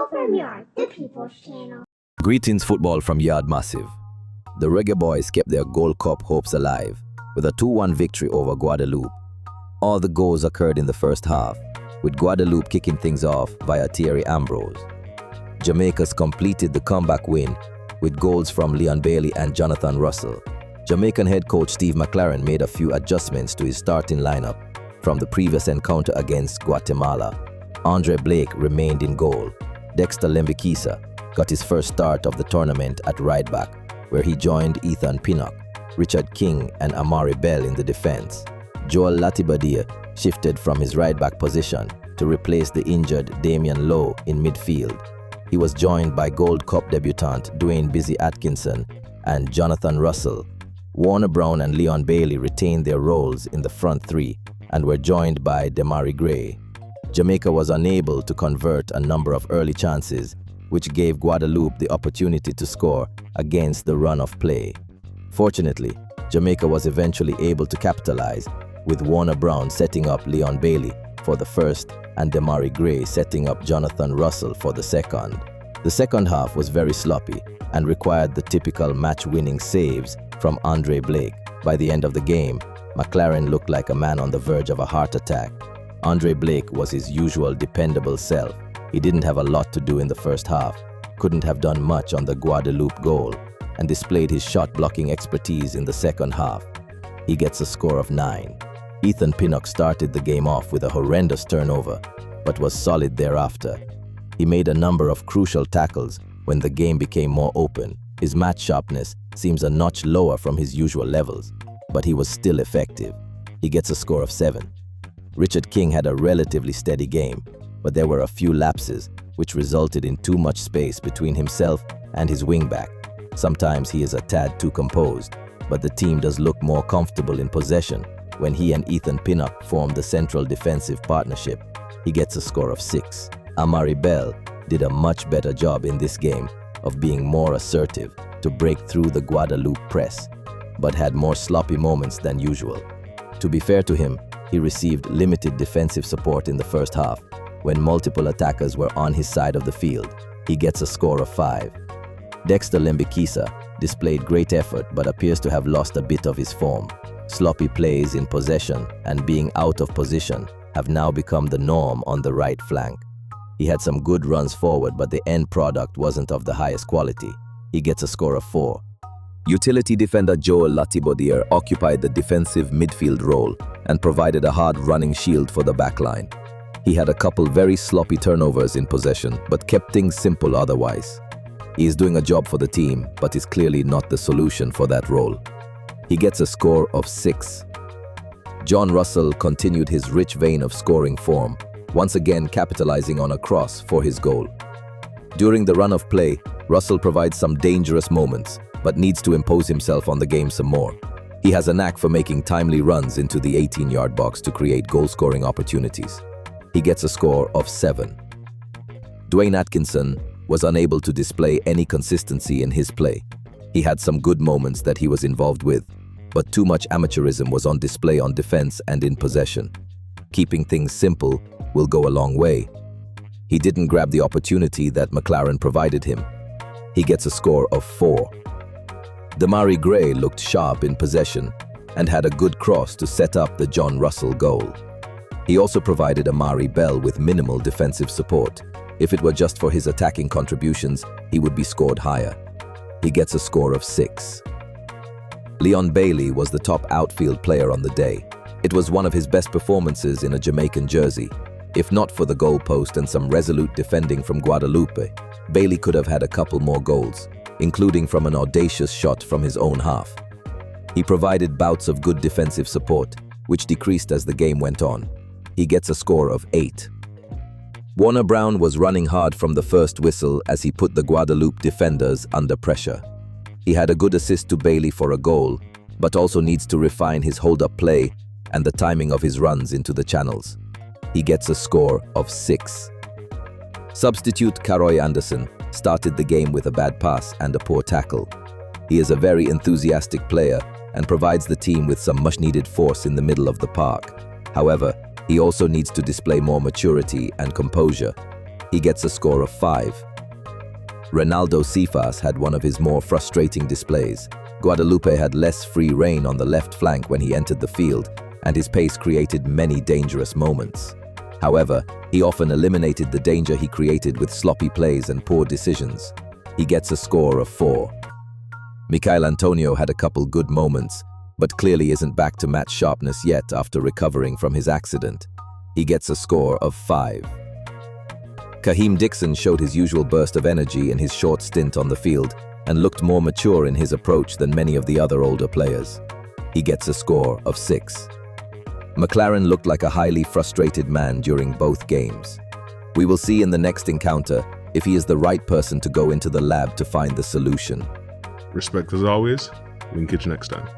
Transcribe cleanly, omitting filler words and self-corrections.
Football from Yard, the People's Channel. Greetings, football from Yard Massive. The Reggae Boys kept their Gold Cup hopes alive with a 2-1 victory over Guadeloupe. All the goals occurred in the first half, with Guadeloupe kicking things off via Thierry Ambrose. Jamaica's completed the comeback win with goals from Leon Bailey and Jonathan Russell. Jamaican head coach Steve McLaren made a few adjustments to his starting lineup from the previous encounter against Guatemala. Andre Blake remained in goal. Dexter Lembikisa got his first start of the tournament at right back, where he joined Ethan Pinnock, Richard King and Amari Bell in the defense. Joel Latibadia shifted from his right back position to replace the injured Damian Lowe in midfield. He was joined by Gold Cup debutant Dwayne Busy Atkinson and Jonathan Russell. Warner Brown and Leon Bailey retained their roles in the front three and were joined by Demarai Gray. Jamaica was unable to convert a number of early chances, which gave Guadeloupe the opportunity to score against the run of play. Fortunately, Jamaica was eventually able to capitalize, with Warner Brown setting up Leon Bailey for the first and Demarai Gray setting up Jonathan Russell for the second. The second half was very sloppy and required the typical match-winning saves from Andre Blake. By the end of the game, McLaren looked like a man on the verge of a heart attack. Andre Blake was his usual dependable self. He didn't have a lot to do in the first half, couldn't have done much on the Guadeloupe goal, and displayed his shot-blocking expertise in the second half. He gets a score of 9. Ethan Pinnock started the game off with a horrendous turnover, but was solid thereafter. He made a number of crucial tackles when the game became more open. His match sharpness seems a notch lower from his usual levels, but he was still effective. He gets a score of 7. Richard King had a relatively steady game, but there were a few lapses which resulted in too much space between himself and his wingback. Sometimes he is a tad too composed, but the team does look more comfortable in possession when he and Ethan Pinnock form the central defensive partnership. He gets a score of 6. Amari Bell did a much better job in this game of being more assertive to break through the Guadeloupe press, but had more sloppy moments than usual. To be fair to him, he received limited defensive support in the first half when multiple attackers were on his side of the field. He gets a score of 5. Dexter Lembikisa displayed great effort but appears to have lost a bit of his form. Sloppy plays in possession and being out of position have now become the norm on the right flank. He had some good runs forward, but the end product wasn't of the highest quality. He gets a score of 4. Utility defender Joel Latibodier occupied the defensive midfield role and provided a hard-running shield for the backline. He had a couple very sloppy turnovers in possession, but kept things simple otherwise. He is doing a job for the team, but is clearly not the solution for that role. He gets a score of 6. John Russell continued his rich vein of scoring form, once again capitalizing on a cross for his goal. During the run of play, Russell provides some dangerous moments, but needs to impose himself on the game some more. He has a knack for making timely runs into the 18-yard box to create goal-scoring opportunities. He gets a score of 7. Dwayne Atkinson was unable to display any consistency in his play. He had some good moments that he was involved with, but too much amateurism was on display on defense and in possession. Keeping things simple will go a long way. He didn't grab the opportunity that McLaren provided him. He gets a score of 4. Demarai Gray looked sharp in possession and had a good cross to set up the John Russell goal. He also provided Amari Bell with minimal defensive support. If it were just for his attacking contributions, he would be scored higher. He gets a score of 6. Leon Bailey was the top outfield player on the day. It was one of his best performances in a Jamaican jersey. If not for the goal post and some resolute defending from Guadeloupe, Bailey could have had a couple more goals, including from an audacious shot from his own half. He provided bouts of good defensive support, which decreased as the game went on. He gets a score of 8. Warner Brown was running hard from the first whistle as he put the Guadeloupe defenders under pressure. He had a good assist to Bailey for a goal, but also needs to refine his hold-up play and the timing of his runs into the channels. He gets a score of 6. Substitute Karoy Anderson started the game with a bad pass and a poor tackle. He is a very enthusiastic player and provides the team with some much-needed force in the middle of the park. However, he also needs to display more maturity and composure. He gets a score of 5. Ronaldo Cephas had one of his more frustrating displays. Guadeloupe had less free rein on the left flank when he entered the field, and his pace created many dangerous moments. However, he often eliminated the danger he created with sloppy plays and poor decisions. He gets a score of 4. Michail Antonio had a couple good moments, but clearly isn't back to match sharpness yet after recovering from his accident. He gets a score of 5. Kaheem Dixon showed his usual burst of energy in his short stint on the field and looked more mature in his approach than many of the other older players. He gets a score of 6. McLaren looked like a highly frustrated man during both games. We will see in the next encounter if he is the right person to go into the lab to find the solution. Respect as always. We can catch you next time.